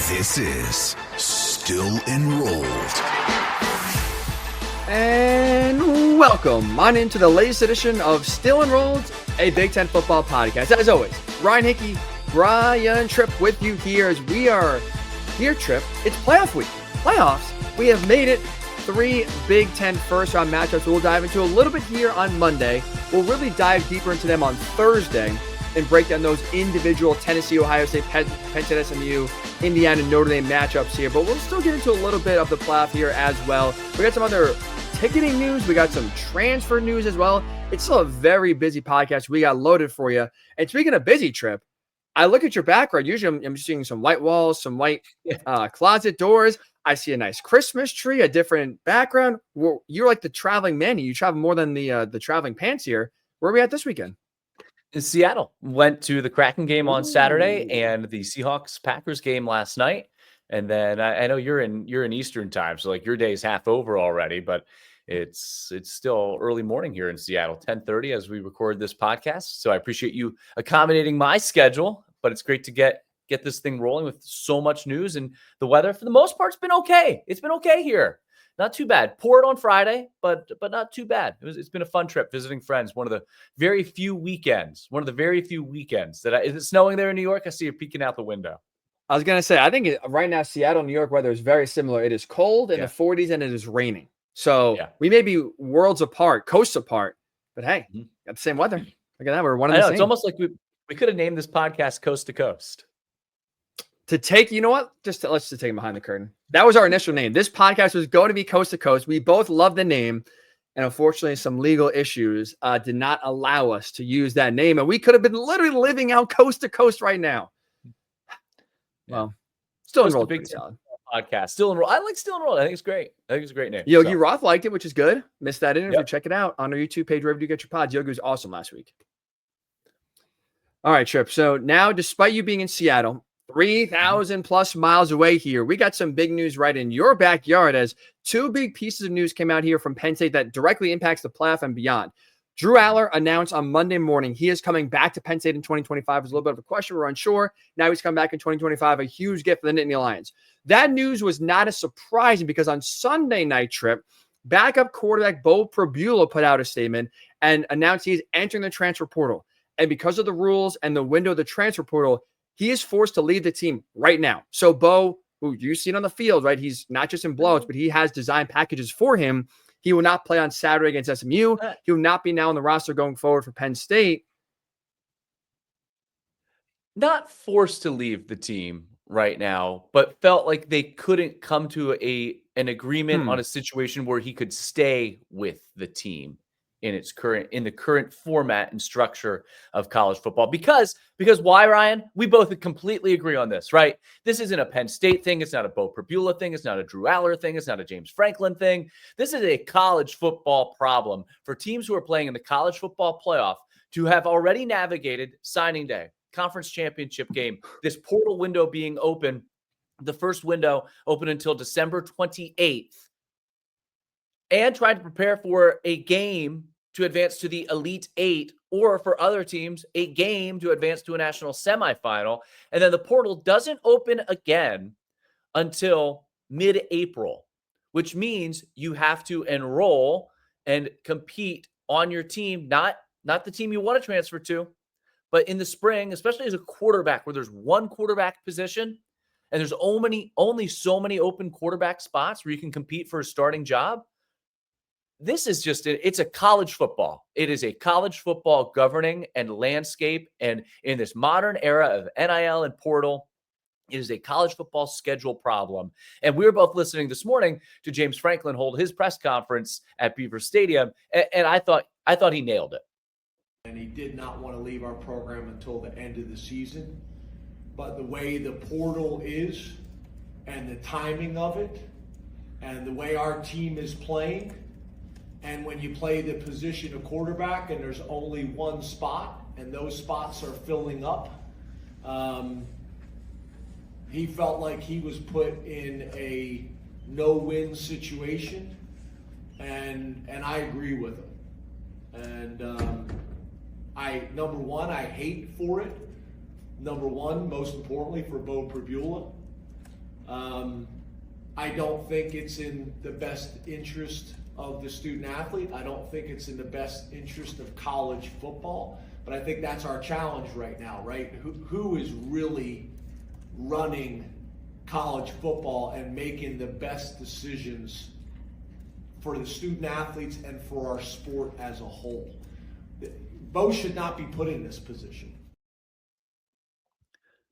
This is Still Enrolled. And welcome on into the latest edition of Still Enrolled, a Big Ten football podcast. As always, Ryan Hickey, Brian Tripp with you here as we are here, Tripp. It's playoff week. Playoffs. We have made it. 3 Big Ten first-round matchups we'll dive into a little bit here on Monday. We'll really dive deeper into them on Thursday and break down those individual Tennessee, Ohio State, Penn State, SMU, Indiana, Notre Dame matchups here. But we'll still get into a little bit of the playoff here as well. We got some other ticketing news. We got some transfer news as well. It's still a very busy podcast we got loaded for you. And speaking of busy, Tripp, I look at your background. Usually I'm seeing some white walls, some white closet doors. I see a nice Christmas tree, a different background. Well, you're like the traveling man. You travel more than the traveling pants here. Where are we at this weekend? In Seattle. Went to the Kraken game on Saturday and the Seahawks-Packers game last night. And then I know you're in Eastern time, so like your day's half over already, but it's still early morning here in Seattle, 10:30 as we record this podcast. So I appreciate you accommodating my schedule, but it's great to get this thing rolling with so much news. And the weather, for the most part, has been okay. It's been okay here. Not too bad. Poured on Friday, but not too bad. It's been a fun trip visiting friends. One of the very few weekends that is it snowing there in New York? I see you peeking out the window. I was going to say, I think right now, Seattle, New York weather is very similar. It is cold in the 40s and it is raining. So we may be worlds apart, coasts apart, but hey, got the same weather. Look at that. We're one of the same. It's almost like we could have named this podcast Coast to Coast. To take, you know what? Let's just take it behind the curtain. That was our initial name. This podcast was going to be Coast to Coast. We both love the name. And unfortunately, some legal issues did not allow us to use that name. And we could have been literally living out Coast to Coast right now. Well, Still Enrolled. Big podcast. Still Enrolled. I like Still Enrolled. I think it's great. I think it's a great name. Yogi Roth liked it, which is good. Missed that interview. Check it out on our YouTube page, wherever you get your pods. Yogi was awesome last week. All right, Tripp. So now, despite you being in Seattle, 3,000 plus miles away here, we got some big news right in your backyard as 2 big pieces of news came out here from Penn State that directly impacts the playoff and beyond. Drew Allar announced on Monday morning he is coming back to Penn State in 2025. It was a little bit of a question. We're unsure. Now he's coming back in 2025. A huge gift for the Nittany Lions. That news was not as surprising because on Sunday night, Tripp, backup quarterback Beau Pribula put out a statement and announced he's entering the transfer portal. And because of the rules and the window of the transfer portal, he is forced to leave the team right now. So Beau, who you see it on the field, right? He's not just in blowouts, but he has design packages for him. He will not play on Saturday against SMU. He will not be now on the roster going forward for Penn State. Not forced to leave the team right now, but felt like they couldn't come to an agreement on a situation where he could stay with the team in the current format and structure of college football. Because why, Ryan? We both completely agree on this, right? This isn't a Penn State thing. It's not a Beau Pribula thing. It's not a Drew Allar thing. It's not a James Franklin thing. This is a college football problem for teams who are playing in the college football playoff to have already navigated signing day, conference championship game, this portal window being open, the first window open until December 28th, and trying to prepare for a game to advance to the Elite Eight, or for other teams, a game to advance to a national semifinal. And then the portal doesn't open again until mid-April, which means you have to enroll and compete on your team, not the team you want to transfer to, but in the spring, especially as a quarterback where there's one quarterback position and there's only so many open quarterback spots where you can compete for a starting job. This is it's a college football. It is a college football governing and landscape. And in this modern era of NIL and portal, it is a college football schedule problem. And we were both listening this morning to James Franklin hold his press conference at Beaver Stadium. And I thought he nailed it. And he did not want to leave our program until the end of the season. But the way the portal is and the timing of it and the way our team is playing, and when you play the position of quarterback and there's only one spot and those spots are filling up, he felt like he was put in a no-win situation, and I agree with him. And number one, I hate for it. Number one, most importantly, for Beau Pribula. I don't think it's in the best interest of the student athlete. I don't think it's in the best interest of college football. But I think that's our challenge right now, right? Who is really running college football and making the best decisions for the student athletes and for our sport as a whole? Beau should not be put in this position.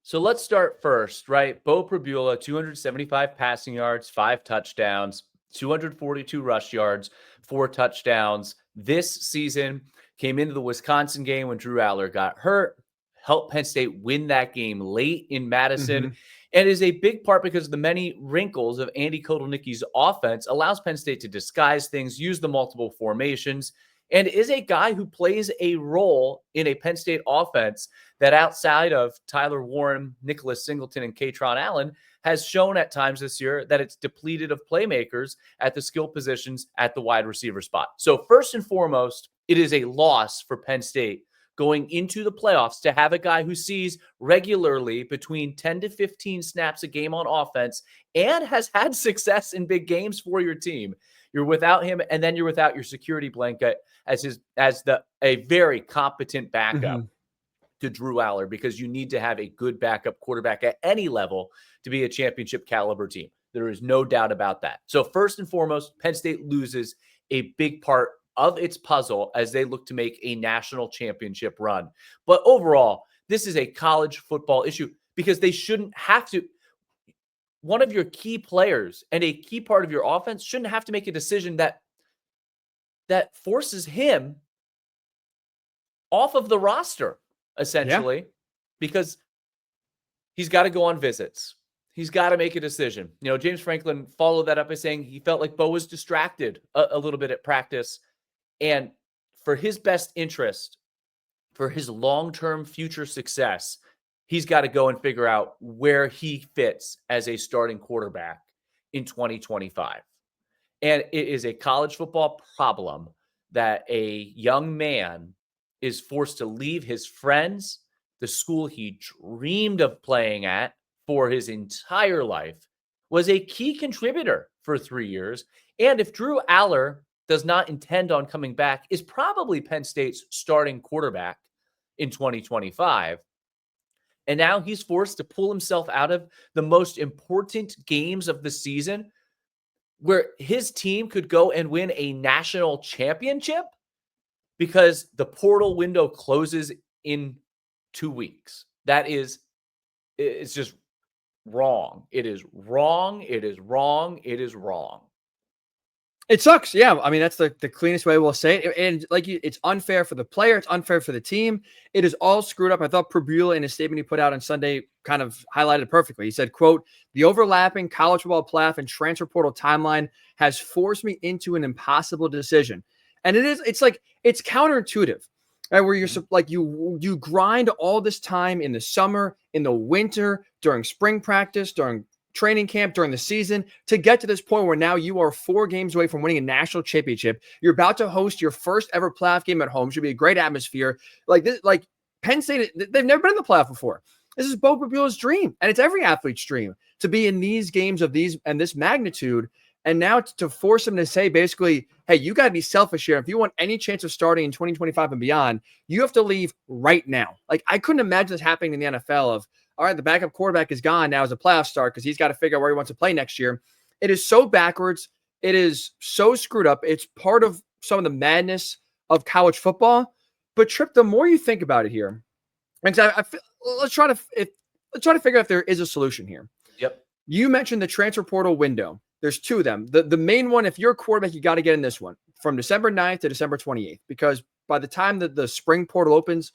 So let's start first, right? Beau Pribula, 275 passing yards, 5 touchdowns, 242 rush yards, 4 touchdowns. This season came into the Wisconsin game when Drew Allar got hurt, helped Penn State win that game late in Madison, and is a big part because the many wrinkles of Andy Kotelnicki's offense allows Penn State to disguise things, use the multiple formations, and is a guy who plays a role in a Penn State offense that outside of Tyler Warren, Nicholas Singleton, and Katron Allen has shown at times this year that it's depleted of playmakers at the skill positions at the wide receiver spot. So first and foremost, it is a loss for Penn State going into the playoffs to have a guy who sees regularly between 10 to 15 snaps a game on offense and has had success in big games for your team. You're without him, and then you're without your security blanket as a very competent backup to Drew Allar, because you need to have a good backup quarterback at any level to be a championship caliber team. There is no doubt about that. So first and foremost, Penn State loses a big part of its puzzle as they look to make a national championship run. But overall, this is a college football issue because they shouldn't have to. One of your key players and a key part of your offense shouldn't have to make a decision that forces him off of the roster, essentially, because he's got to go on visits. He's got to make a decision. You know, James Franklin followed that up by saying he felt like Beau was distracted a little bit at practice. And for his best interest, for his long-term future success, he's got to go and figure out where he fits as a starting quarterback in 2025. And it is a college football problem that a young man is forced to leave his friends, the school he dreamed of playing at for his entire life, was a key contributor for 3 years. And if Drew Allar does not intend on coming back, is probably Penn State's starting quarterback in 2025. And now he's forced to pull himself out of the most important games of the season where his team could go and win a national championship because the portal window closes in 2 weeks. It's just wrong. It is wrong. It is wrong. It is wrong. It sucks. Yeah. I mean, that's the cleanest way we'll say it. And it's unfair for the player. It's unfair for the team. It is all screwed up. I thought Pribula in his statement he put out on Sunday kind of highlighted it perfectly. He said, quote, "The overlapping college football playoff and transfer portal timeline has forced me into an impossible decision." And it's counterintuitive, right? Where you're like, you grind all this time in the summer, in the winter, during spring practice, during training camp, during the season, to get to this point where now you are 4 games away from winning a national championship. You're about to host your first ever playoff game at home. Should be a great atmosphere. Like this, like Penn State, they've never been in the playoff before. This is Beau Pribula's dream, and it's every athlete's dream to be in these games of these and this magnitude. And now to force him to say basically, hey, you got to be selfish here. If you want any chance of starting in 2025 and beyond, you have to leave right now. Like, I couldn't imagine this happening in the NFL of, all right, the backup quarterback is gone now as a playoff start because he's got to figure out where he wants to play next year. It is so backwards. It is so screwed up. It's part of some of the madness of college football. But Trip, the more you think about it here, and let's try to figure out if there is a solution here. Yep. You mentioned the transfer portal window. There's 2 of them. The main one, if you're a quarterback, you got to get in this one from December 9th to December 28th, because by the time that the spring portal opens,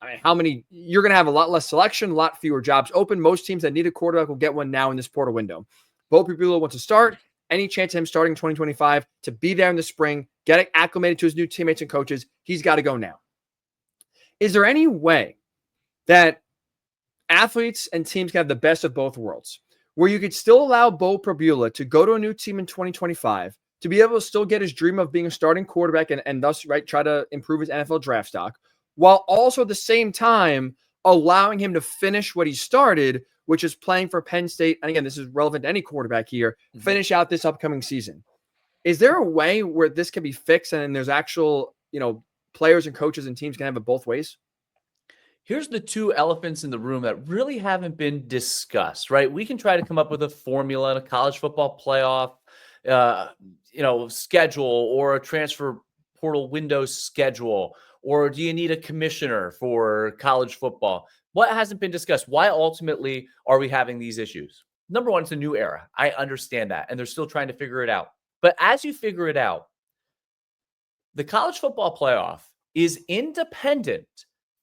I mean, you're going to have a lot less selection, a lot fewer jobs open. Most teams that need a quarterback will get one now in this portal window. Beau Pribula wants to start. Any chance of him starting in 2025 to be there in the spring, get acclimated to his new teammates and coaches, he's got to go now. Is there any way that athletes and teams can have the best of both worlds, where you could still allow Beau Pribula to go to a new team in 2025, to be able to still get his dream of being a starting quarterback and thus try to improve his NFL draft stock, while also at the same time allowing him to finish what he started, which is playing for Penn State. And again, this is relevant to any quarterback here, finish out this upcoming season. Is there a way where this can be fixed and there's actual, players and coaches and teams can have it both ways? Here's the two elephants in the room that really haven't been discussed, right? We can try to come up with a formula in a college football playoff, schedule, or a transfer portal window schedule, or do you need a commissioner for college football? What hasn't been discussed? Why ultimately are we having these issues? Number one, it's a new era. I understand that, and they're still trying to figure it out. But as you figure it out, the college football playoff is independent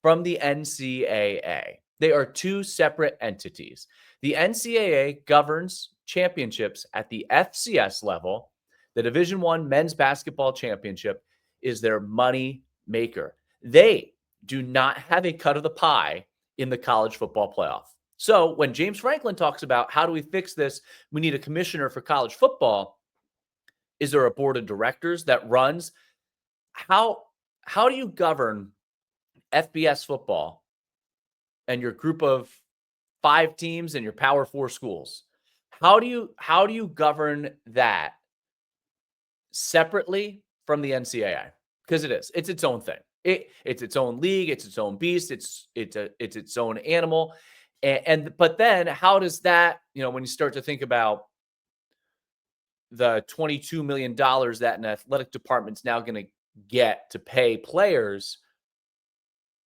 from the NCAA. They are two separate entities. The NCAA governs championships at the FCS level. The Division I men's basketball championship is their money maker. They do not have a cut of the pie in the college football playoff. So when James Franklin talks about how do we fix this, we need a commissioner for college football. Is there a board of directors that runs? How do you govern FBS football and your group of 5 teams and your Power 4 schools? How do you govern that separately from the NCAA? Because it's its own thing. It's its own league. It's its own beast. It's its own animal. But then how does that, when you start to think about the $22 million that an athletic department's now going to get to pay players,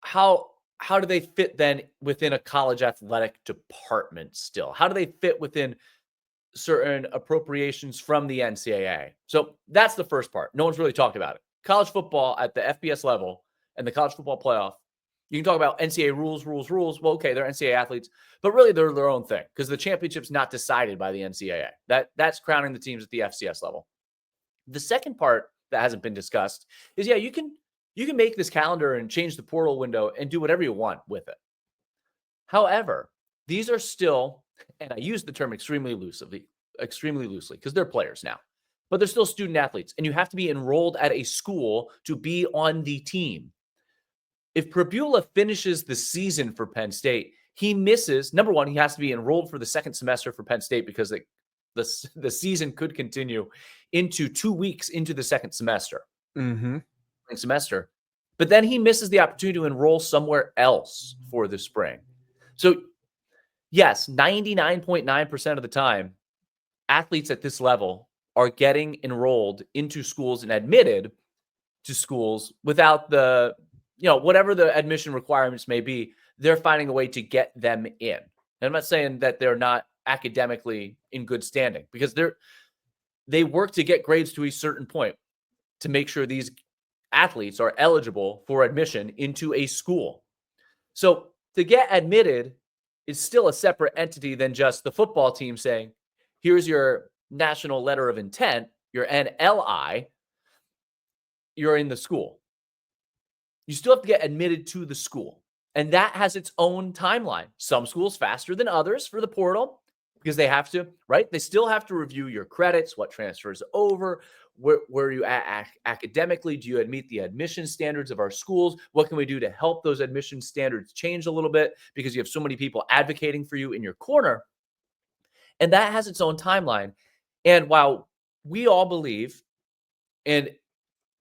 how do they fit then within a college athletic department still? How do they fit within certain appropriations from the NCAA? So that's the first part. No one's really talked about it. College football at the FBS level and the college football playoff, you can talk about NCAA rules. Well, okay, they're NCAA athletes, but really they're their own thing because the championship's not decided by the NCAA. That's crowning the teams at the FCS level. The second part that hasn't been discussed is, you can make this calendar and change the portal window and do whatever you want with it. However, these are still, and I use the term extremely loosely because they're players now, but they're still student athletes, and you have to be enrolled at a school to be on the team. If Pribula finishes the season for Penn State, he misses, number one, he has to be enrolled for the second semester for Penn State because the season could continue into 2 weeks into the second semester. Semester. But then he misses the opportunity to enroll somewhere else for the spring. So yes, 99.9% of the time, athletes at this level are getting enrolled into schools and admitted to schools without the, whatever the admission requirements may be, they're finding a way to get them in. And I'm not saying that they're not academically in good standing because they work to get grades to a certain point to make sure these athletes are eligible for admission into a school. So to get admitted is still a separate entity than just the football team saying, here's your national letter of intent, your NLI, you're in the school. You still have to get admitted to the school. And that has its own timeline. Some schools faster than others for the portal because they have to, right? They still have to review your credits, what transfers over, where are you at academically? Do you meet the admission standards of our schools? What can we do to help those admission standards change a little bit because you have so many people advocating for you in your corner? And that has its own timeline. And while we all believe, and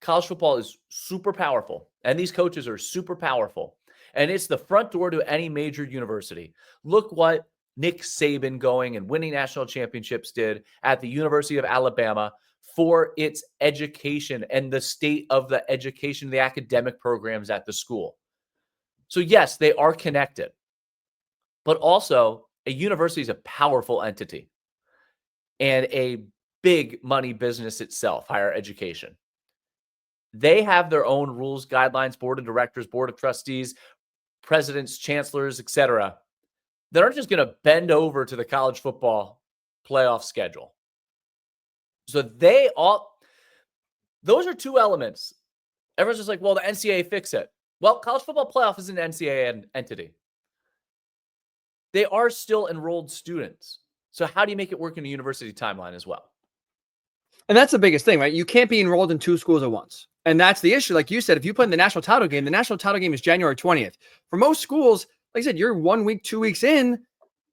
college football is super powerful, and these coaches are super powerful, and it's the front door to any major university. Look what Nick Saban going and winning national championships did at the University of Alabama for its education and the state of the education, the academic programs at the school. So yes, they are connected, but also a university is a powerful entity and a big money business itself, higher education. They have their own rules, guidelines, board of directors, board of trustees, presidents, chancellors, etc. That aren't just going to bend over to the college football playoff schedule. So those are two elements. Everyone's just like, well, the NCAA fix it. Well, college football playoff is an NCAA entity. They are still enrolled students. So how do you make it work in a university timeline as well? And that's the biggest thing, right? You can't be enrolled in 2 schools at once. And that's the issue. Like you said, if you put in the national title game is January 20th. For most schools, like I said, you're 1 week, 2 weeks in,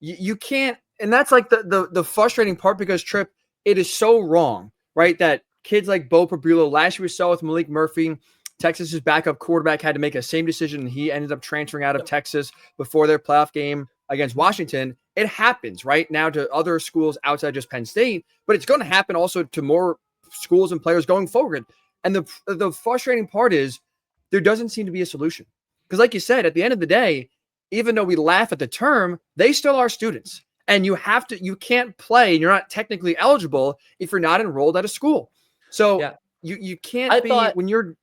you can't, and that's like the frustrating part because Tripp, it is so wrong, right? That kids like Beau Pribula, last year we saw with Malik Murphy, Texas's backup quarterback had to make a same decision, and he ended up transferring out of Texas before their playoff game against Washington. It happens right now to other schools outside just Penn State, but it's going to happen also to more schools and players going forward. And the frustrating part is there doesn't seem to be a solution. Because like you said, at the end of the day, even though we laugh at the term, they still are students. And you can't play, and you're not technically eligible if you're not enrolled at a school. So you can't when you're,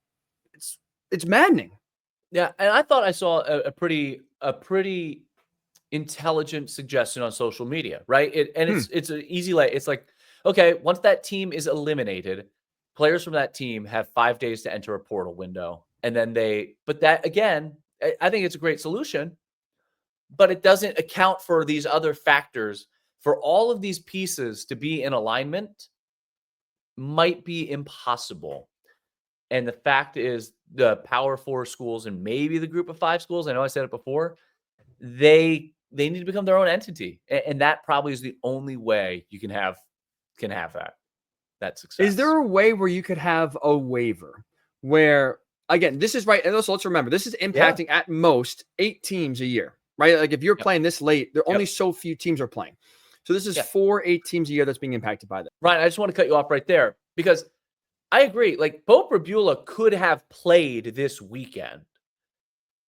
it's maddening. Yeah. And I thought I saw a pretty intelligent suggestion on social media, right? It's an easy way. It's like, okay, once that team is eliminated, players from that team have 5 days to enter a portal window. And then but that again, I think it's a great solution, but it doesn't account for these other factors. For all of these pieces to be in alignment might be impossible. And the fact is the Power 4 schools and maybe the Group of 5 schools, I know I said it before, they need to become their own entity. And that probably is the only way you can have that success. Is there a way where you could have a waiver where, again, this is right. And also, let's remember, this is impacting at most 8 teams a year, right? Like if you're playing this late, there are only so few teams are playing. So this is 8 teams a year that's being impacted by that. Ryan, I just want to cut you off right there because I agree. Like Beau Pribula could have played this weekend.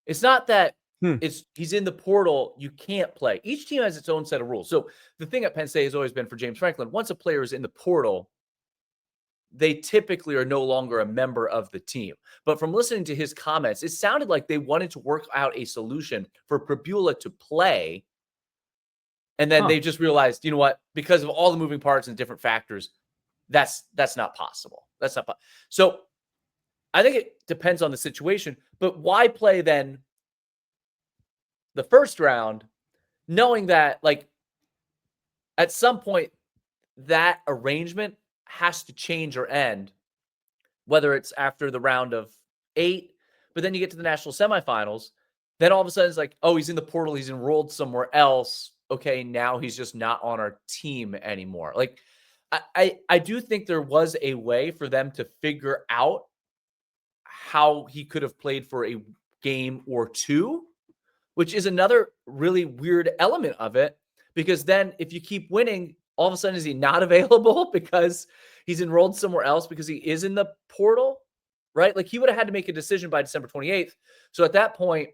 It's not that he's in the portal, you can't play. Each team has its own set of rules. So the thing at Penn State has always been for James Franklin, once a player is in the portal, they typically are no longer a member of the team. But from listening to his comments, it sounded like they wanted to work out a solution for Pribula to play. And then they just realized, you know what, because of all the moving parts and different factors, that's not possible. That's not possible. So I think it depends on the situation, but why play then the first round, knowing that like at some point that arrangement has to change or end, whether it's after the round of 8, but then you get to the national semifinals, then all of a sudden it's like, oh, he's in the portal, he's enrolled somewhere else. Okay, now he's just not on our team anymore. Like I do think there was a way for them to figure out how he could have played for a game or two, which is another really weird element of it, because then if you keep winning, all of a sudden is he not available because he's enrolled somewhere else because he is in the portal, right? Like he would have had to make a decision by December 28th. So at that point,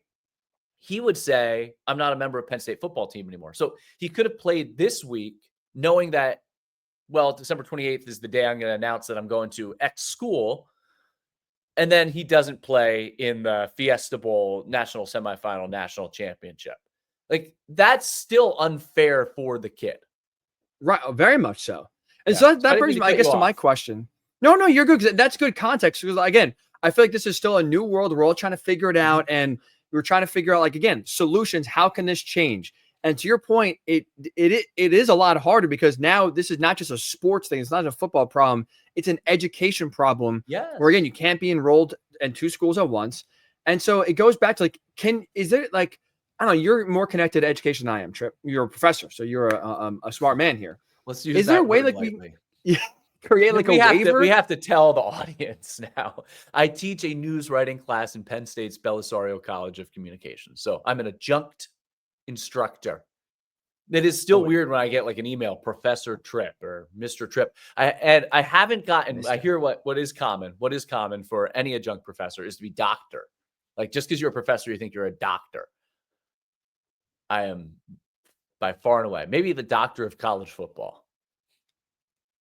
he would say, I'm not a member of Penn State football team anymore. So he could have played this week knowing that, well, December 28th is the day I'm going to announce that I'm going to X school. And then he doesn't play in the Fiesta Bowl national semifinal national championship. Like that's still unfair for the kid. Right. Very much so. And so that brings me, I guess, to my question. No, you're good. That's good context. Because again, I feel like this is still a new world. We're all trying to figure it out. And we're trying to figure out, like, again, solutions. How can this change? And to your point, it is a lot harder because now this is not just a sports thing. It's not a football problem. It's an education problem. Yeah. Where again, you can't be enrolled in 2 schools at once. And so it goes back to like, is there like, I don't know, you're more connected to education than I am, Tripp. You're a professor, so you're a smart man here. Let's use is there a way like we create like a waiver? We have to tell the audience now. I teach a news writing class in Penn State's Belisario College of Communication. So I'm an adjunct instructor. It is still weird when I get like an email, Professor Tripp or Mr. Tripp. I haven't gotten, I hear what is common. What is common for any adjunct professor is to be doctor. Like just because you're a professor, you think you're a doctor. I am by far and away, maybe the doctor of college football.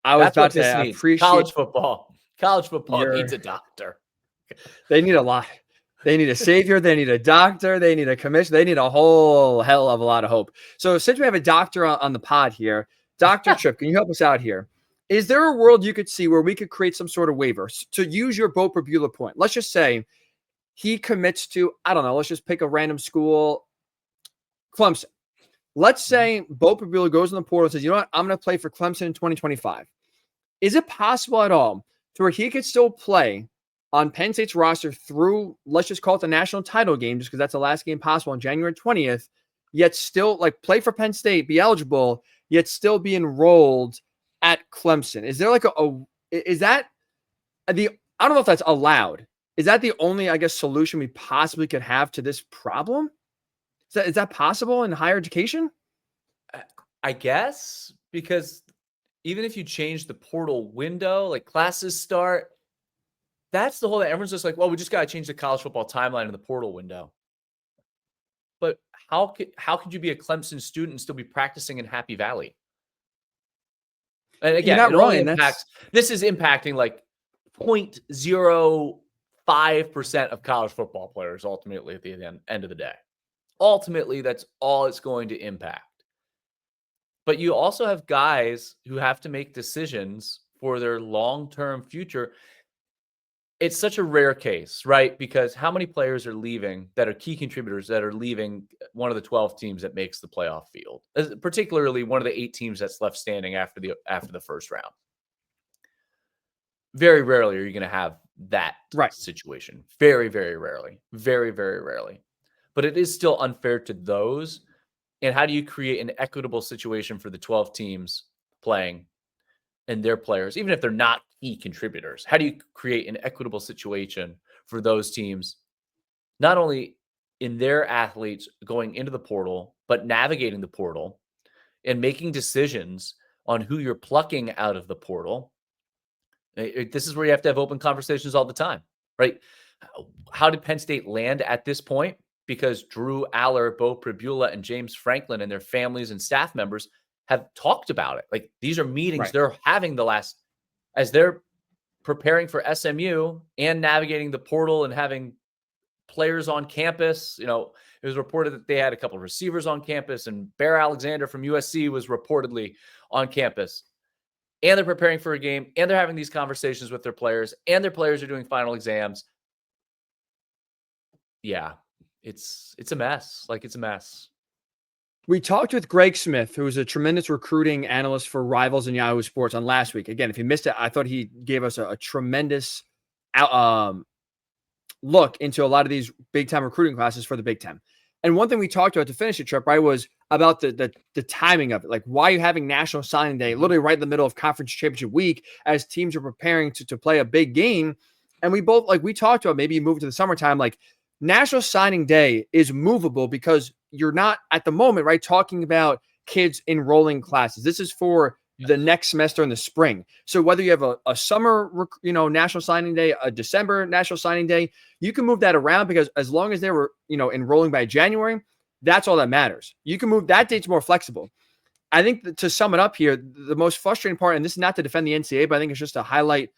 I was about to say, I appreciate college football. College football needs a doctor. They need a lot. They need a savior. They need a doctor. They need a commission. They need a whole hell of a lot of hope. So since we have a doctor on the pod here, Dr. Tripp, can you help us out here? Is there a world you could see where we could create some sort of waiver to use your Beau Pribula point? Let's just say he commits to, I don't know, let's just pick a random school, Clemson. Let's say Beau Pribula goes in the portal and says, you know what, I'm going to play for Clemson in 2025. Is it possible at all to where he could still play on Penn State's roster through, let's just call it the national title game, just because that's the last game possible on January 20th, yet still like play for Penn State, be eligible, yet still be enrolled at Clemson? Is there like is that I don't know if that's allowed. Is that the only, I guess, solution we possibly could have to this problem? Is that possible in higher education? I guess, because even if you change the portal window, like classes start, that's the whole thing. Everyone's just like, well, we just got to change the college football timeline in the portal window. But how could you be a Clemson student and still be practicing in Happy Valley? And again, this is impacting like 0.05% of college football players ultimately at the end of the day. Ultimately, that's all it's going to impact. But you also have guys who have to make decisions for their long-term future. It's such a rare case, right? Because how many players are leaving that are key contributors that are leaving one of the 12 teams that makes the playoff field, particularly one of the 8 teams that's left standing after the first round? Very rarely are you going to have that situation. Very, very rarely. Very, very rarely. But it is still unfair to those. And how do you create an equitable situation for the 12 teams playing and their players, even if they're not key contributors? How do you create an equitable situation for those teams, not only in their athletes going into the portal, but navigating the portal and making decisions on who you're plucking out of the portal? This is where you have to have open conversations all the time, right? How did Penn State land at this point? Because Drew Allar, Beau Pribula, and James Franklin and their families and staff members have talked about it. Like, these are meetings they're having as they're preparing for SMU and navigating the portal and having players on campus. It was reported that they had a couple of receivers on campus, and Bear Alexander from USC was reportedly on campus. And they're preparing for a game, and they're having these conversations with their players, and their players are doing final exams. Yeah, it's a mess. Like, it's a mess. We talked with Greg Smith, who is a tremendous recruiting analyst for Rivals and Yahoo Sports, on last week. Again, if you missed it, I thought he gave us a tremendous look into a lot of these big-time recruiting classes for the Big Ten. And one thing we talked about to finish the trip, right, was about the timing of it. Like, why are you having National Signing Day literally right in the middle of Conference Championship Week as teams are preparing to play a big game? And we both, we talked about maybe move to the summertime. Like, National Signing Day is movable because you're not at the moment, right, talking about kids enrolling classes. This is for the next semester in the spring. So whether you have a summer, National Signing Day, a December National Signing Day, you can move that around, because as long as they were, enrolling by January, that's all that matters. You can move that date's more flexible. I think to sum it up here, the most frustrating part, and this is not to defend the NCAA, but I think it's just to highlight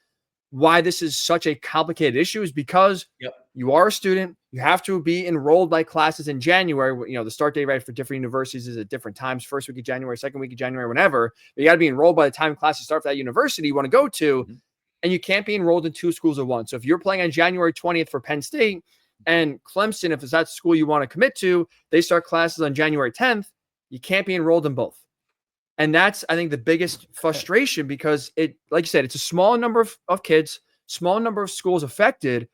why this is such a complicated issue, is because you are a student, you have to be enrolled by classes in January. The start date, right, for different universities is at different times, first week of January, second week of January, whenever. But you got to be enrolled by the time classes start for that university you want to go to, and you can't be enrolled in 2 schools at once. So if you're playing on January 20th for Penn State, and Clemson, if it's that school you want to commit to, they start classes on January 10th, you can't be enrolled in both. And that's, I think, the biggest frustration, because it, like you said, it's a small number of kids, small number of schools affected,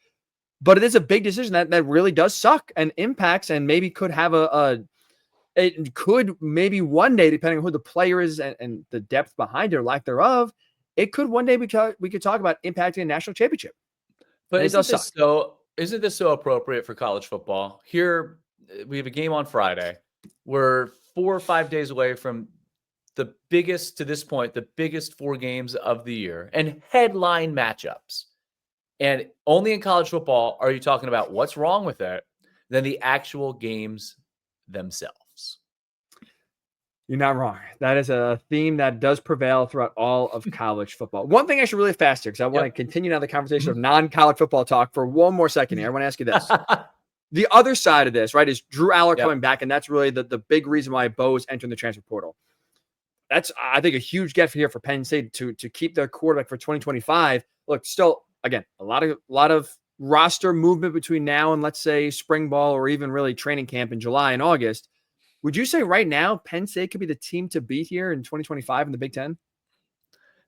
but it is a big decision that really does suck and impacts, and maybe could have it could maybe one day, depending on who the player is and the depth behind it or lack thereof, it could one day we could talk about impacting a national championship. But isn't this so appropriate for college football? Here, we have a game on Friday. We're 4 or 5 days away from the biggest, to this point, the biggest 4 games of the year and headline matchups. And only in college football are you talking about what's wrong with it than the actual games themselves. You're not wrong. That is a theme that does prevail throughout all of college football. One thing I should really fast here, because I want to continue now the conversation of non-college football talk for one more second here. I want to ask you this. The other side of this, right, is Drew Allar coming back, and that's really the big reason why Beau is entering the transfer portal. That's, I think, a huge get here for Penn State to keep their quarterback for 2025. Look, still, again, a lot of roster movement between now and, let's say, spring ball, or even really training camp in July and August. Would you say right now Penn State could be the team to beat here in 2025 in the Big Ten?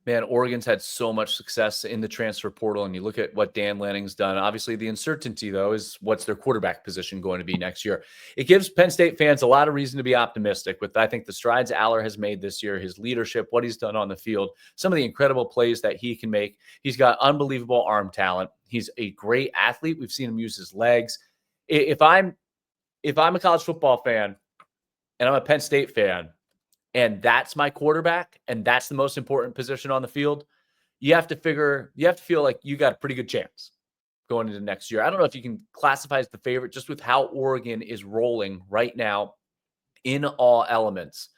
Man, Oregon's had so much success in the transfer portal, and you look at what Dan Lanning's done. Obviously, the uncertainty, though, is what's their quarterback position going to be next year. It gives Penn State fans a lot of reason to be optimistic with, I think, the strides Allar has made this year, his leadership, what he's done on the field, some of the incredible plays that he can make. He's got unbelievable arm talent. He's a great athlete. We've seen him use his legs. If I'm a college football fan and I'm a Penn State fan, and that's my quarterback, and that's the most important position on the field, you have to feel like you got a pretty good chance going into next year. I don't know if you can classify as the favorite just with how Oregon is rolling right now in all elements.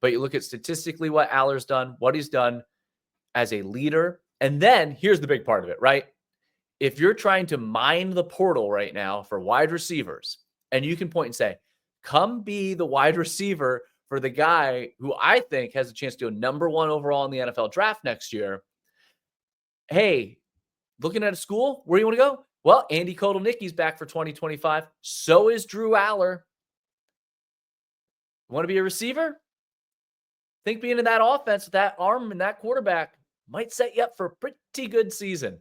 But you look at statistically what Allar's done, what he's done as a leader. And then here's the big part of it, right? If you're trying to mine the portal right now for wide receivers, and you can point and say, come be the wide receiver for the guy who I think has a chance to go number 1 overall in the NFL draft next year. Hey, looking at a school, where do you want to go? Well, Andy Kotelnicki's back for 2025. So is Drew Allar. Want to be a receiver? Think being in that offense with that arm and that quarterback might set you up for a pretty good season.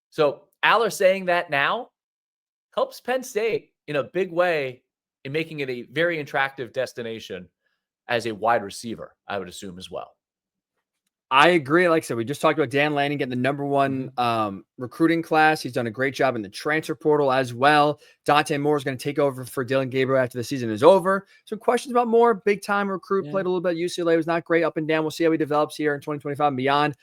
So Allar saying that now helps Penn State in a big way in making it a very attractive destination as a wide receiver, I would assume as well. I agree. Like I said, we just talked about Dan Lanning getting the number 1 recruiting class. He's done a great job in the transfer portal as well. Dante Moore is going to take over for Dillon Gabriel after the season is over. Some questions about Moore. Big-time recruit, played a little bit at UCLA. Was not great up and down. We'll see how he develops here in 2025 and beyond.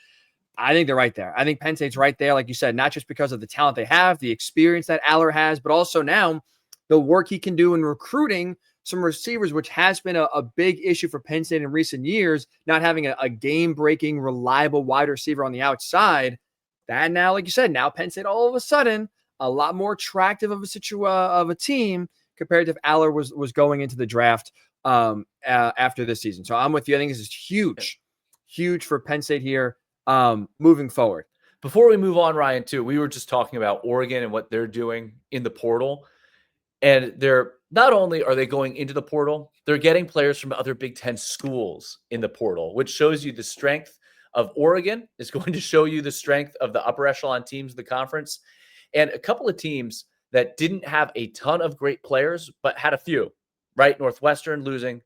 I think they're right there. I think Penn State's right there, like you said, not just because of the talent they have, the experience that Allar has, but also now the work he can do in recruiting some receivers, which has been a big issue for Penn State in recent years, not having a game-breaking, reliable wide receiver on the outside. That now, like you said, now Penn State all of a sudden a lot more attractive of a team compared to if Allar was going into the draft after this season. So I'm with you. I think this is huge for Penn State here moving forward. Before we move on, Ryan, too, we were just talking about Oregon and what they're doing in the portal. And they're not only are they going into the portal, they're getting players from other Big Ten schools in the portal, which shows you the strength of Oregon. Is going to show you the strength of the upper echelon teams of the conference. And a couple of teams that didn't have a ton of great players, but had a few, right? Northwestern losing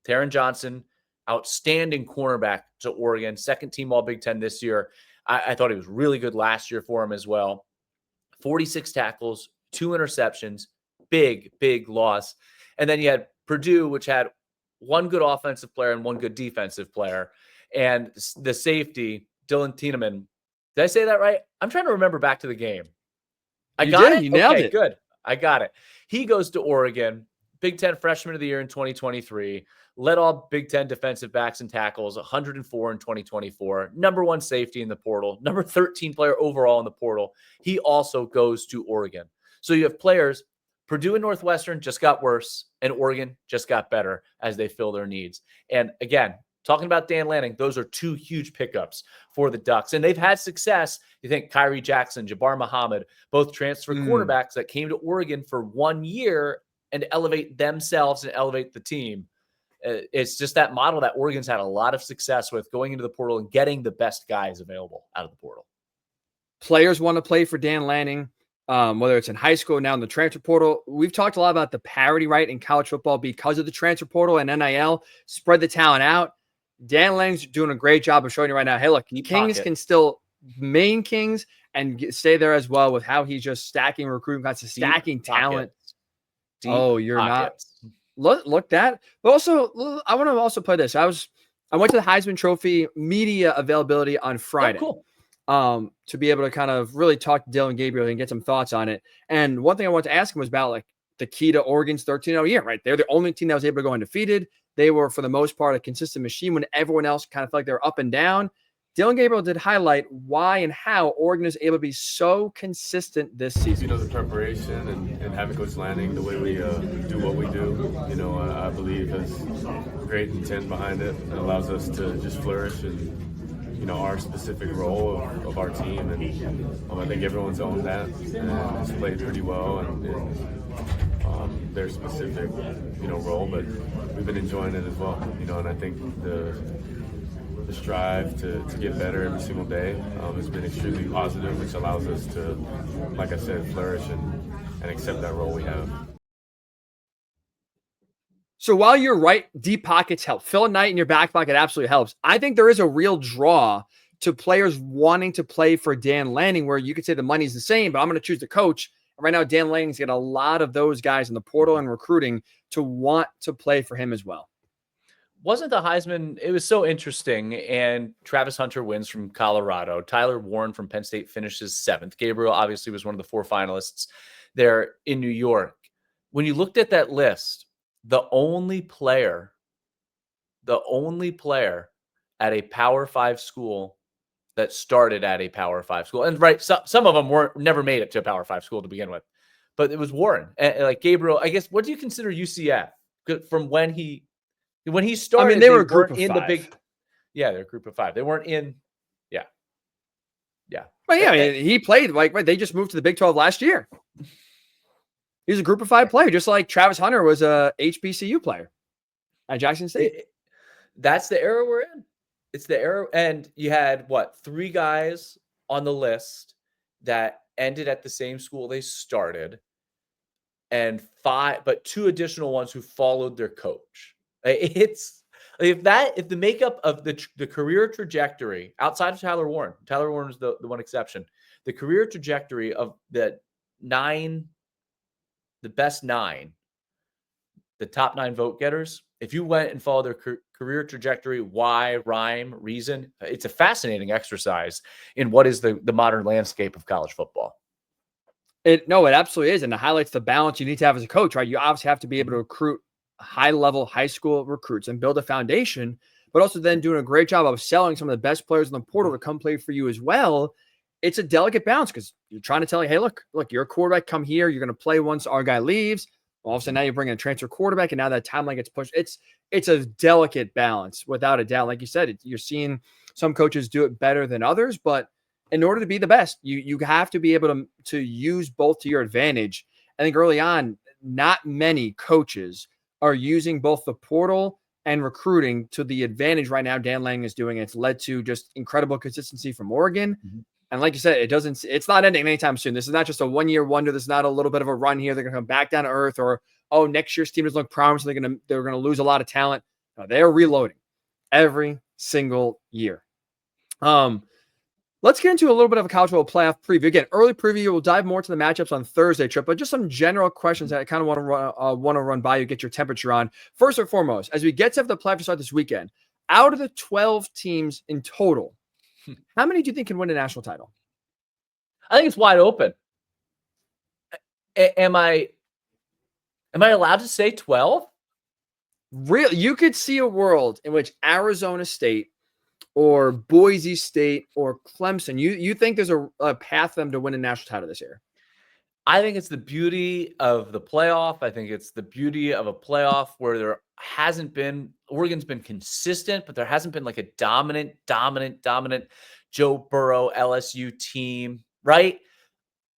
Taron Johnson, outstanding cornerback to Oregon, second team all Big Ten this year. I thought he was really good last year for him as well. 46 tackles, 2 interceptions. Big loss. And then you had Purdue, which had 1 good offensive player and 1 good defensive player. And the safety, Dylan Tiedemann. Did I say that right? I'm trying to remember back to the game. You got it? You nailed it. Good. I got it. He goes to Oregon, Big Ten Freshman of the Year in 2023, led all Big Ten defensive backs and tackles, 104 in 2024, number 1 safety in the portal, number 13 player overall in the portal. He also goes to Oregon. So you have players. Purdue and Northwestern just got worse, and Oregon just got better as they fill their needs. And again, talking about Dan Lanning, those are 2 huge pickups for the Ducks. And they've had success. You think Kyrie Jackson, Jabbar Muhammad, both transfer quarterbacks that came to Oregon for 1 year and elevate themselves and elevate the team. It's just that model that Oregon's had a lot of success with, going into the portal and getting the best guys available out of the portal. Players want to play for Dan Lanning. Whether it's in high school, now in the transfer portal. We've talked a lot about the parity, right, in college football because of the transfer portal and NIL. Spread the talent out. Dan Lanning's doing a great job of showing you right now, hey, look, Kings can still main Kings and stay there as well with how he's just stacking recruiting classes, stacking talent. You're not. Look that. But also, I want to also play this. I went to the Heisman Trophy media availability on Friday. Oh, cool. To be able to kind of really talk to Dillon Gabriel and get some thoughts on it. And one thing I wanted to ask him was about like the key to Oregon's 13-0 year, right? They're the only team that was able to go undefeated. They were, for the most part, a consistent machine when everyone else kind of felt like they were up and down. Dillon Gabriel did highlight why and how Oregon is able to be so consistent this season. The preparation and having Coach Lanning, the way we do what we do, I believe has great intent behind it. It allows us to just flourish and, our specific role of our team. And I think everyone's owned that and it's played pretty well in their specific, role. But we've been enjoying it as well, and I think the strive to get better every single day has been extremely positive, which allows us to, like I said, flourish and accept that role we have. So while you're right, deep pockets help. Phil Knight in your back pocket absolutely helps. I think there is a real draw to players wanting to play for Dan Lanning, where you could say the money's the same, but I'm going to choose the coach. Right now, Dan Lanning's got a lot of those guys in the portal and recruiting to want to play for him as well. Wasn't the Heisman, it was so interesting, and Travis Hunter wins from Colorado. Tyler Warren from Penn State finishes 7th. Gabriel obviously was one of the 4 finalists there in New York. When you looked at that list, the only player at a Power 5 school that started at a Power 5 school, and right, some of them never made it to a Power 5 school to begin with, but it was Warren. And like Gabriel, I guess, what do you consider UCF from when he started? I mean, they were a group of in 5. They're a group of 5. They weren't in. Yeah. Well, yeah, I mean, he played they just moved to the Big 12 last year. He's a group of 5 player, just like Travis Hunter was a HBCU player at Jackson State. That's the era we're in. It's the era. And you had 3 guys on the list that ended at the same school they started, and 2 additional ones who followed their coach. If the makeup of the career trajectory outside of Tyler Warren is the one exception, the career trajectory of the best 9, the top 9 vote getters, if you went and followed their career trajectory, why, rhyme, reason, it's a fascinating exercise in what is the modern landscape of college football. It absolutely is. And it highlights the balance you need to have as a coach, right? You obviously have to be able to recruit high-level high school recruits and build a foundation, but also then doing a great job of selling some of the best players in the portal to come play for you as well. It's a delicate balance because you're trying to tell you, hey, look, you're a quarterback, come here. You're going to play once our guy leaves. All of a sudden now you're bringing a transfer quarterback, and now that timeline gets pushed. It's a delicate balance, without a doubt. Like you said, you're seeing some coaches do it better than others, but in order to be the best, you have to be able to use both to your advantage. I think early on, not many coaches are using both the portal and recruiting to the advantage right now. Dan Lanning is doing it. It's led to just incredible consistency from Oregon. Mm-hmm. And like you said, it's not ending anytime soon. This is not just a one-year wonder. This is not a little bit of a run here. They're going to come back down to earth, or, next year's team doesn't look promising. They're going to lose a lot of talent. No, they're reloading every single year. Let's get into a little bit of a college football playoff preview. Again, early preview. We'll dive more to the matchups on Thursday, Trip, but just some general questions that I kind of want to run by you, get your temperature on. First and foremost, as we get to the playoff to start this weekend, out of the 12 teams in total, how many do you think can win a national title? I think it's wide open. Am I allowed to say 12? Real, you could see a world in which Arizona State or Boise State or Clemson, you think there's a path for them to win a national title this year? I think it's the beauty of the playoff. I think it's the beauty of a playoff where there hasn't been, Oregon's been consistent, but there hasn't been like a dominant Joe Burrow LSU team, right?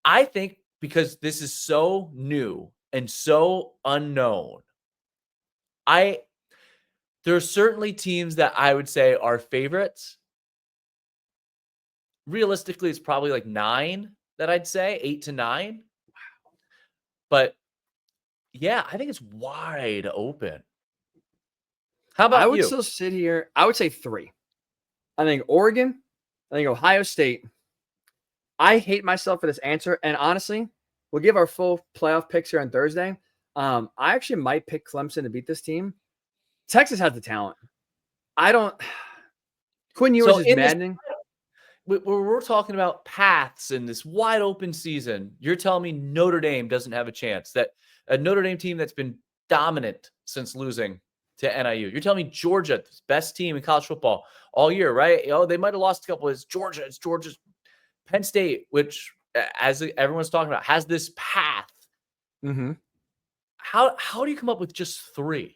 I think because this is so new and so unknown, there are certainly teams that I would say are favorites. Realistically, it's probably like 9 that I'd say, 8 to 9. But yeah, I think it's wide open. How about you? I would still sit here. I would say 3. I think Oregon. I think Ohio State. I hate myself for this answer. And honestly, we'll give our full playoff picks here on Thursday. I actually might pick Clemson to beat this team. Texas has the talent. Quinn Ewers is maddening. We're talking about paths in this wide open season. You're telling me Notre Dame doesn't have a chance, that a Notre Dame team that's been dominant since losing to NIU. You're telling me Georgia, the best team in college football all year, right? They might have lost a couple. It's Georgia's Penn State, which, as everyone's talking about, has this path. Mm-hmm. How do you come up with just 3?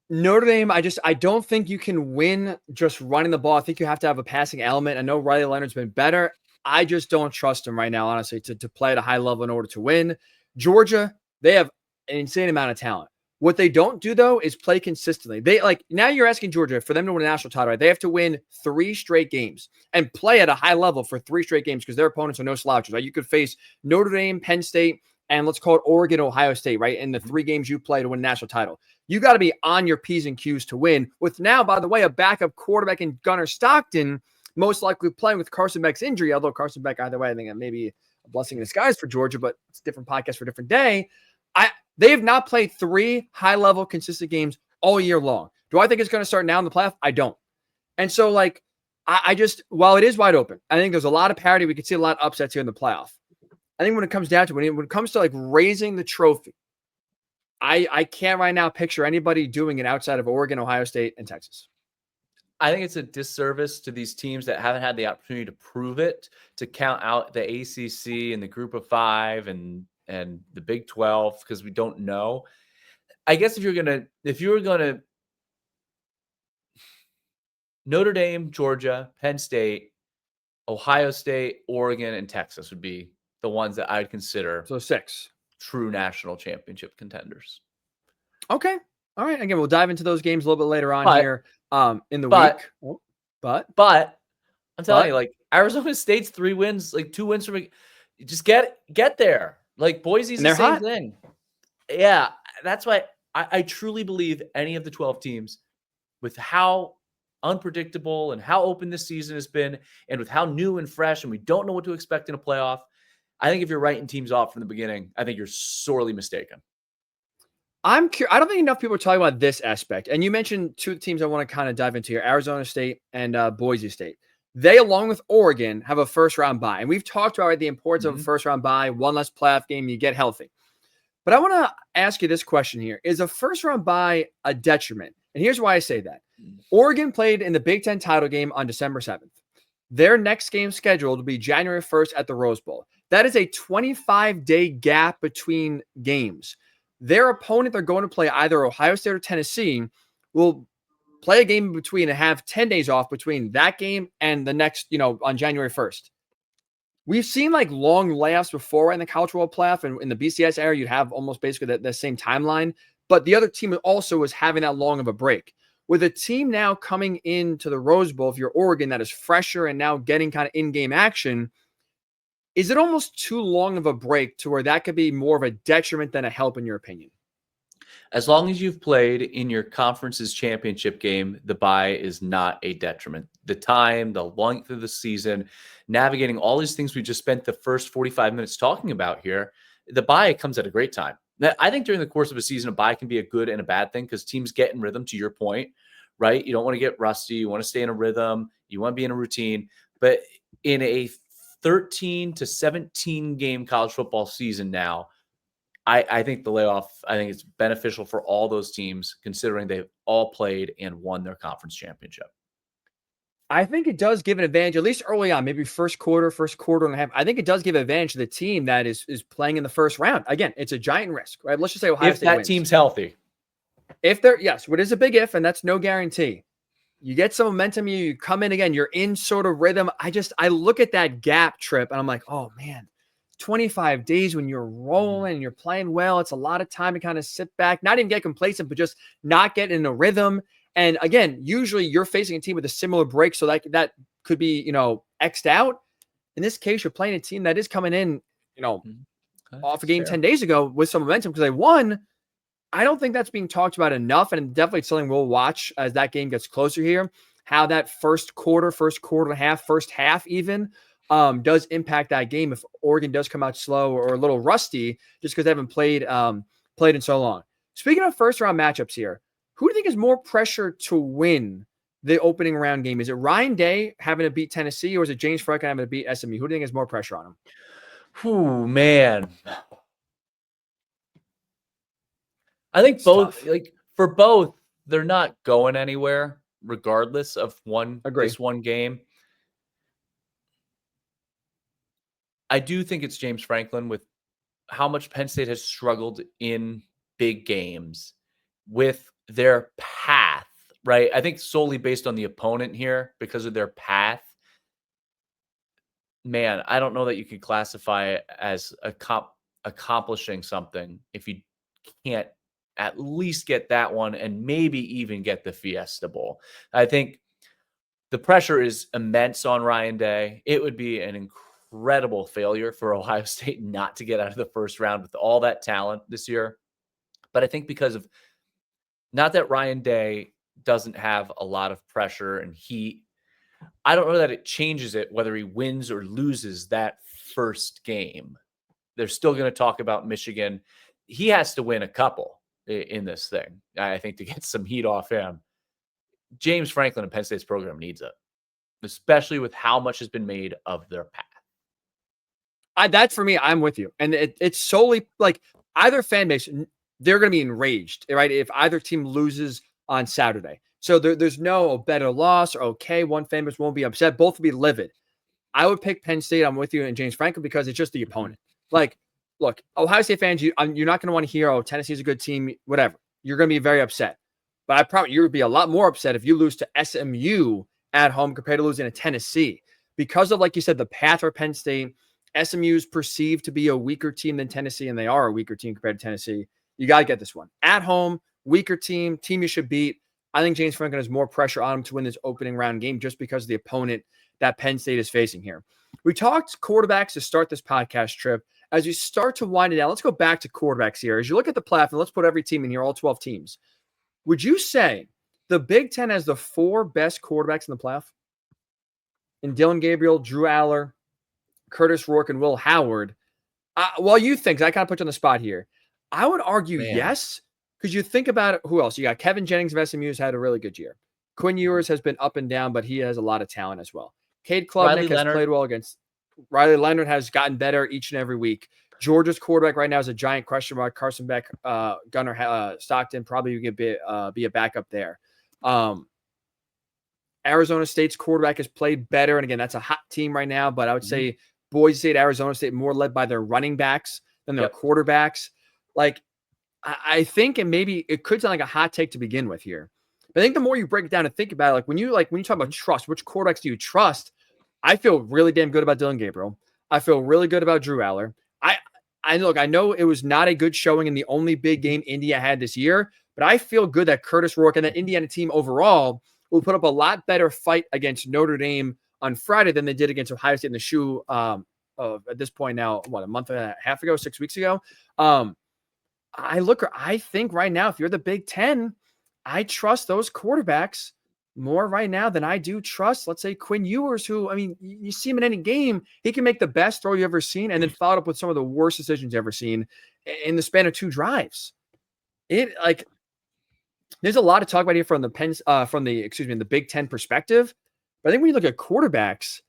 Notre Dame, I don't think you can win just running the ball. I think you have to have a passing element. I know Riley Leonard's been better. I just don't trust him right now, honestly, to play at a high level in order to win. Georgia, they have an insane amount of talent. What they don't do, though, is play consistently. They now you're asking Georgia for them to win a national title, right? They have to win 3 straight games and play at a high level for 3 straight games because their opponents are no slouches, right? You could face Notre Dame, Penn State, and let's call it Oregon, Ohio State, right? In the 3 games you play to win a national title. You got to be on your P's and Q's to win. With now, by the way, a backup quarterback in Gunnar Stockton, most likely playing with Carson Beck's injury, although Carson Beck, either way, I think that may be a blessing in disguise for Georgia, but it's a different podcast for a different day. They have not played 3 high-level, consistent games all year long. Do I think it's going to start now in the playoff? I don't. And so, I just, while it is wide open, I think there's a lot of parity. We could see a lot of upsets here in the playoff. I think when it comes down to when it comes to raising the trophy, I can't right now picture anybody doing it outside of Oregon, Ohio State, and Texas. I think it's a disservice to these teams that haven't had the opportunity to prove it, to count out the ACC and the Group of 5 and the Big 12 because we don't know. I guess if you were gonna Notre Dame, Georgia, Penn State, Ohio State, Oregon, and Texas would be the ones that I would consider So 6 true national championship contenders. Okay. All right. Again, we'll dive into those games a little bit later on here in the week. But I'm telling you, Arizona State's 3 wins, 2 wins from just get there. Boise's the same thing. Yeah, that's why I truly believe any of the 12 teams, with how unpredictable and how open this season has been, and with how new and fresh, and we don't know what to expect in a playoff, I think if you're writing teams off from the beginning, I think you're sorely mistaken. I'm curious. I don't think enough people are talking about this aspect. And you mentioned 2 teams I want to kind of dive into here, Arizona State and Boise State. They, along with Oregon, have a first-round bye. And we've talked about the importance of a first-round bye, 1 less playoff game, you get healthy. But I want to ask you this question here. Is a first-round bye a detriment? And here's why I say that. Oregon played in the Big Ten title game on December 7th. Their next game scheduled will be January 1st at the Rose Bowl. That is a 25-day gap between games. Their opponent they're going to play, either Ohio State or Tennessee, will play a game in between and have 10 days off between that game and the next, on January 1st. We've seen long layoffs before in the College World Playoff, and in the BCS era, you'd have almost basically the same timeline. But the other team also was having that long of a break. With a team now coming into the Rose Bowl, if you're Oregon, that is fresher and now getting kind of in-game action, is it almost too long of a break to where that could be more of a detriment than a help, in your opinion? As long as you've played in your conference's championship game, the bye is not a detriment. The time, the length of the season, navigating all these things we just spent the first 45 minutes talking about here, the bye comes at a great time. Now, I think during the course of a season, a bye can be a good and a bad thing because teams get in rhythm, to your point, right? You don't want to get rusty. You want to stay in a rhythm. You want to be in a routine. But in a 13 to 17 game college football season now, I think the layoff, I think it's beneficial for all those teams, considering they've all played and won their conference championship. I think it does give an advantage, at least early on, maybe first quarter and a half. I think it does give an advantage to the team that is playing in the first round. Again, it's a giant risk, right? Let's just say Ohio State wins. Team's healthy. If they're, yes, what is a big if, and that's no guarantee. You get some momentum, you come in again, you're in sort of rhythm. I look at that gap trip and I'm like, oh man, 25 days when you're rolling and you're playing well. It's a lot of time to kind of sit back, not even get complacent, but just not get in a rhythm. And again, usually you're facing a team with a similar break, so that could be, X'd out. In this case, you're playing a team that is coming in, off a game 10 days ago with some momentum because they won. I don't think that's being talked about enough, and definitely something we'll watch as that game gets closer here, how that first quarter and a half, first half even, does impact that game if Oregon does come out slow or a little rusty just because they haven't played in so long. Speaking of first-round matchups here, who do you think is more pressure to win the opening round game? Is it Ryan Day having to beat Tennessee, or is it James Franklin having to beat SMU? Who do you think has more pressure on him? Ooh, man. I think both, for both, they're not going anywhere regardless of this one game. I do think it's James Franklin with how much Penn State has struggled in big games with their path, right? I think solely based on the opponent here because of their path. Man, I don't know that you could classify it as accomplishing something if you can't at least get that one and maybe even get the Fiesta Bowl. I think the pressure is immense on Ryan Day. It would be an incredible failure for Ohio State not to get out of the first round with all that talent this year. But I think because of, not that Ryan Day doesn't have a lot of pressure and heat, I don't know that it changes it whether he wins or loses that first game. They're still going to talk about Michigan. He has to win a couple in this thing, I think, to get some heat off him. James Franklin and Penn State's program needs it, especially with how much has been made of their path. That for me, I'm with you. And it's solely like either fan base, they're going to be enraged, right? If either team loses on Saturday. So there's no better loss or okay. One fan base won't be upset. Both will be livid. I would pick Penn State. I'm with you and James Franklin because it's just the opponent. Like, look, Ohio State fans, you're not going to want to hear, oh, Tennessee's a good team, whatever. You're going to be very upset. But I probably you would be a lot more upset if you lose to SMU at home compared to losing to Tennessee. Because of, like you said, the path for Penn State, SMU is perceived to be a weaker team than Tennessee, and they are a weaker team compared to Tennessee. You got to get this one. At home, weaker team you should beat. I think James Franklin has more pressure on him to win this opening round game just because of the opponent that Penn State is facing here. We talked quarterbacks to start this podcast trip. As you start to wind it down, let's go back to quarterbacks here. As you look at the platform, let's put every team in here, all 12 teams. Would you say the Big Ten has the 4 best quarterbacks in the playoff? In Dylan Gabriel, Drew Allar, Curtis Rourke, and Will Howard. Well, you think, I kind of put you on the spot here. I would argue yes, because you think about it, who else? You got Kevin Jennings of SMU has had a really good year. Quinn Ewers has been up and down, but he has a lot of talent as well. Cade Klubnik has played well against Riley Leonard, has gotten better each and every week. Georgia's quarterback right now is a giant question mark. Carson Beck, Gunnar Stockton probably could be a backup there. Arizona State's quarterback has played better. And again, that's a hot team right now, but I would say Boise State, Arizona State more led by their running backs than their quarterbacks. Like, I think, and maybe it could sound like a hot take to begin with here. But I think the more you break it down and think about it, when you talk about trust, which quarterbacks do you trust? I feel really damn good about Dylan Gabriel. I feel really good about Drew Allar. I know it was not a good showing in the only big game India had this year, but I feel good that Curtis Rourke and the Indiana team overall will put up a lot better fight against Notre Dame on Friday than they did against Ohio State in the shoe at this point now, a month and a half ago, 6 weeks ago. I think right now, if you're the Big Ten, I trust those quarterbacks more right now than I do trust, let's say, Quinn Ewers, who, I mean, you see him in any game, he can make the best throw you ever seen and then followed up with some of the worst decisions you ever seen in the span of 2 drives. There's a lot to talk about here from the Big Ten perspective. But I think when you look at quarterbacks,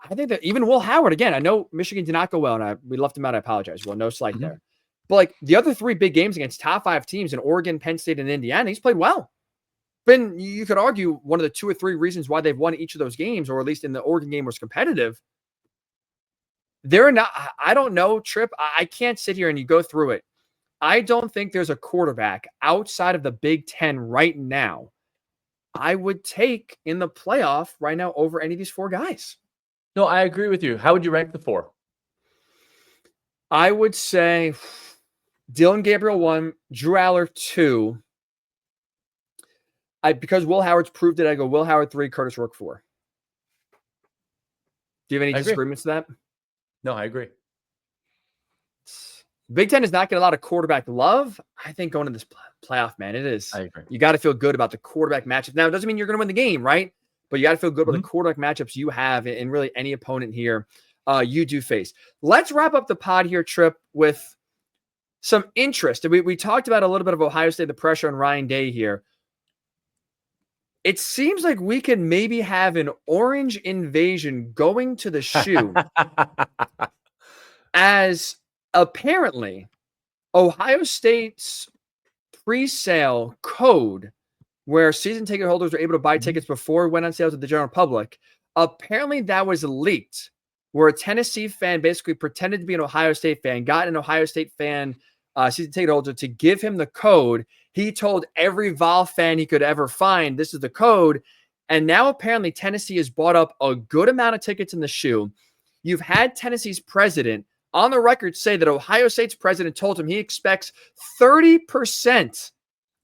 I think that even Will Howard, again, I know Michigan did not go well, and we left him out. I apologize. Well, no slight there. But like the other 3 big games against top 5 teams in Oregon, Penn State, and Indiana, he's played well. Been, you could argue, one of the 2 or 3 reasons why they've won each of those games, or at least in the Oregon game was competitive. They're not, I don't know, Trip. I can't sit here and you go through it. I don't think there's a quarterback outside of the Big Ten right now I would take in the playoff right now over any of these 4 guys. No, I agree with you. How would you rank the 4? I would say Dylan Gabriel 1, Drew Allar 2. Because Will Howard's proved it, I go Will Howard 3, Curtis Rourke 4. Do you have any disagreements to that? No, I agree. Big Ten is not getting a lot of quarterback love. I think going to this playoff, man, it is. I agree. You got to feel good about the quarterback matchups. Now, it doesn't mean you're going to win the game, right? But you got to feel good about the quarterback matchups you have and really any opponent here you do face. Let's wrap up the pod here, Trip, with some interest. We talked about a little bit of Ohio State, the pressure on Ryan Day here. It seems like we can maybe have an orange invasion going to the shoe as apparently Ohio State's pre-sale code where season ticket holders were able to buy tickets before it went on sale to the general public. Apparently that was leaked where a Tennessee fan basically pretended to be an Ohio State fan, got an Ohio State fan season ticket holder to give him the code. He told every Vol fan he could ever find, this is the code. And now apparently Tennessee has bought up a good amount of tickets in the shoe. You've had Tennessee's president on the record say that Ohio State's president told him he expects 30%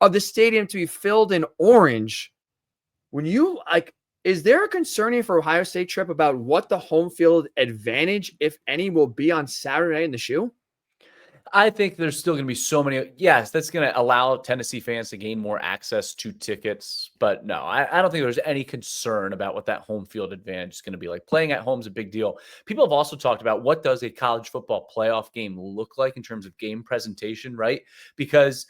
of the stadium to be filled in orange. When you like, is there a concern here for Ohio State, Trip, about what the home field advantage, if any, will be on Saturday in the shoe? I think there's still going to be so many. Yes, that's going to allow Tennessee fans to gain more access to tickets. But no, I don't think there's any concern about what that home field advantage is going to be like. Playing at home is a big deal. People have also talked about what does a college football playoff game look like in terms of game presentation, right? Because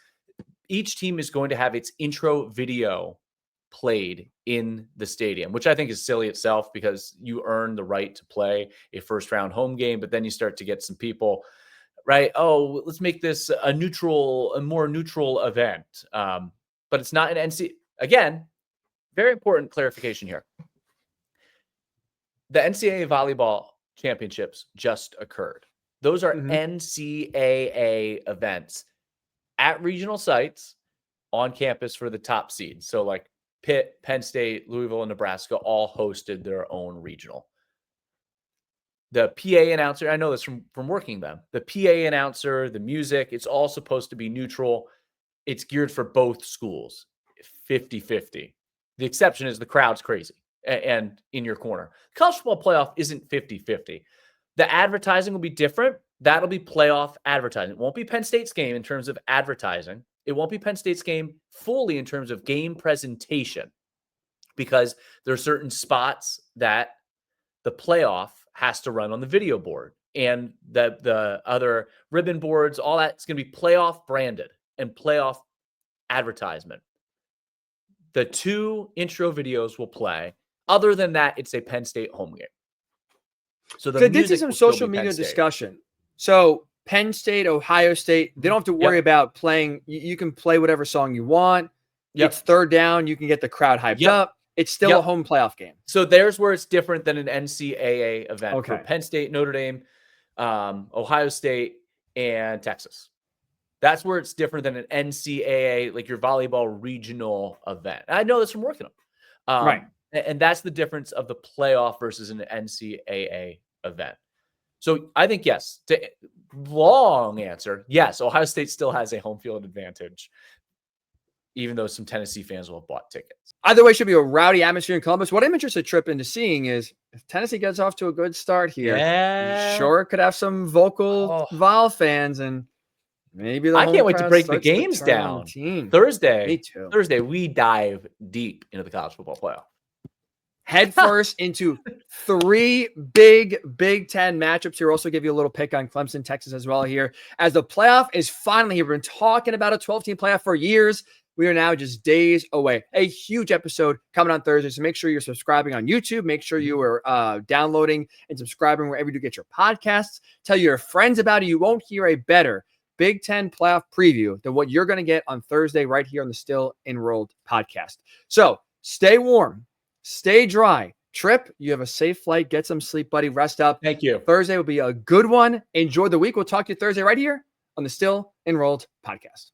each team is going to have its intro video played in the stadium, which I think is silly itself because you earn the right to play a first round home game, but then you start to get some people, right? Oh, let's make this a more neutral event. But it's not an NCAA. Again, very important clarification here. The NCAA volleyball championships just occurred. Those are NCAA events at regional sites on campus for the top seeds. So like Pitt, Penn State, Louisville, and Nebraska all hosted their own regional. The PA announcer, I know this from working them, the PA announcer, the music, it's all supposed to be neutral. It's geared for both schools, 50-50. The exception is the crowd's crazy and in your corner. College football playoff isn't 50-50. The advertising will be different. That'll be playoff advertising. It won't be Penn State's game in terms of advertising. It won't be Penn State's game fully in terms of game presentation because there are certain spots that the playoff has to run on the video board and the other ribbon boards, all that's going to be playoff branded and playoff advertisement. The 2 intro videos will play. Other than that, it's a Penn State home game. So the did see some social media discussion. So Penn State, Ohio State, they don't have to worry about playing. You can play whatever song you want. It's third down. You can get the crowd hyped up. It's still a home playoff game. So there's where it's different than an NCAA event. Okay. For Penn State, Notre Dame, Ohio State, and Texas. That's where it's different than an NCAA, like your volleyball regional event. And I know this from working them. Right. And that's the difference of the playoff versus an NCAA event. So I think, yes, long answer, yes, Ohio State still has a home field advantage, even though some Tennessee fans will have bought tickets. Either way, should be a rowdy atmosphere in Columbus. What I'm interested trip into seeing is if Tennessee gets off to a good start here, sure could have some vocal Vol fans and maybe the I can't wait to break the games down. Thursday. Me too. Thursday, we dive deep into the college football playoff. Head first into 3 Big Ten matchups here. Also give you a little pick on Clemson, Texas as well here. As the playoff is finally here. We've been talking about a 12-team playoff for years. We are now just days away. A huge episode coming on Thursday. So make sure you're subscribing on YouTube. Make sure you are downloading and subscribing wherever you get your podcasts. Tell your friends about it. You won't hear a better Big Ten playoff preview than what you're going to get on Thursday right here on the Still Enrolled podcast. So stay warm. Stay dry. Trip, you have a safe flight. Get some sleep, buddy. Rest up. Thank you. Thursday will be a good one. Enjoy the week. We'll talk to you Thursday right here on the Still Enrolled podcast.